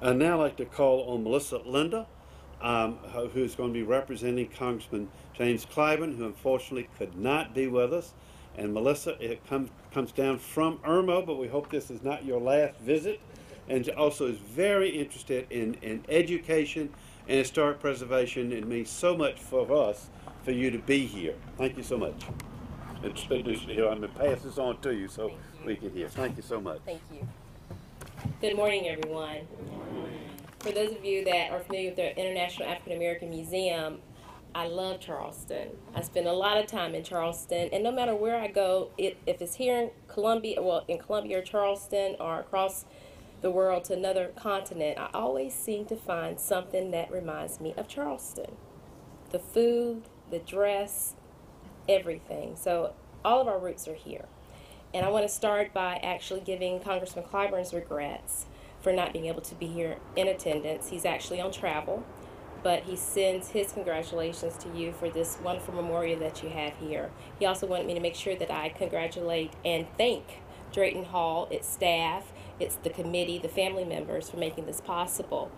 I'd now like to call on Melissa Lindler, who's going to be representing Congressman James Clyburn, who unfortunately could not be with us. And Melissa, it comes down from Irmo, but we hope this is not your last visit. And also is very interested in education and historic preservation. It means so much for us for you to be here. Thank you so much. It's here. I'm going to pass this on to you so we can hear. Thank you so much. Thank you. Good morning, everyone. For those of you that are familiar with the International African American Museum, I love Charleston. I spend a lot of time in Charleston, and no matter where I go, if it's here in Columbia, in Columbia or Charleston, or across the world to another continent, I always seem to find something that reminds me of Charleston. The food, the dress, everything. So all of our roots are here. And I want to start by actually giving Congressman Clyburn's regrets for not being able to be here in attendance. He's actually on travel, but he sends his congratulations to you for this wonderful memorial that you have here. He also wanted me to make sure that I congratulate and thank Drayton Hall, its staff, it's the committee, the family members for making this possible.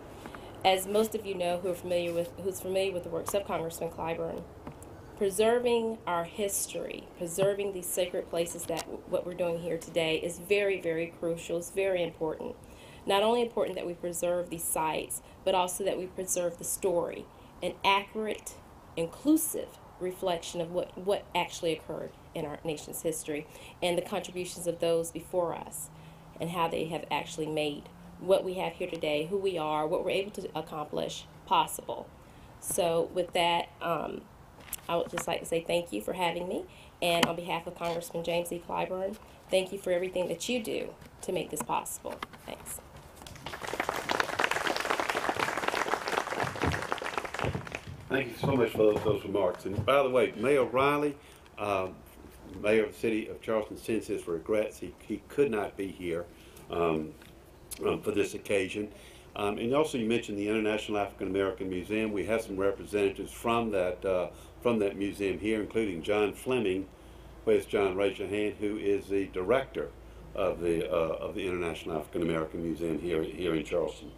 As most of you know who's familiar with the works of Congressman Clyburn, preserving our history, preserving these sacred places, that what we're doing here today, is very, very crucial. It's very important. Not only important that we preserve these sites, but also that we preserve the story, an accurate, inclusive reflection of what actually occurred in our nation's history and the contributions of those before us and how they have actually made what we have here today, who we are, what we're able to accomplish possible. So with that, I would just like to say thank you for having me, and on behalf of Congressman James E. Clyburn, thank you for everything that you do to make this possible. Thanks. Thank you so much for those remarks. And by the way, Mayor Riley, Mayor of the City of Charleston, sends his regrets. He could not be here for this occasion. And also, you mentioned the International African American Museum. We have some representatives from that museum here, including John Fleming. Where's John? Raise your hand. Who is the director of the International African American Museum here in Charleston?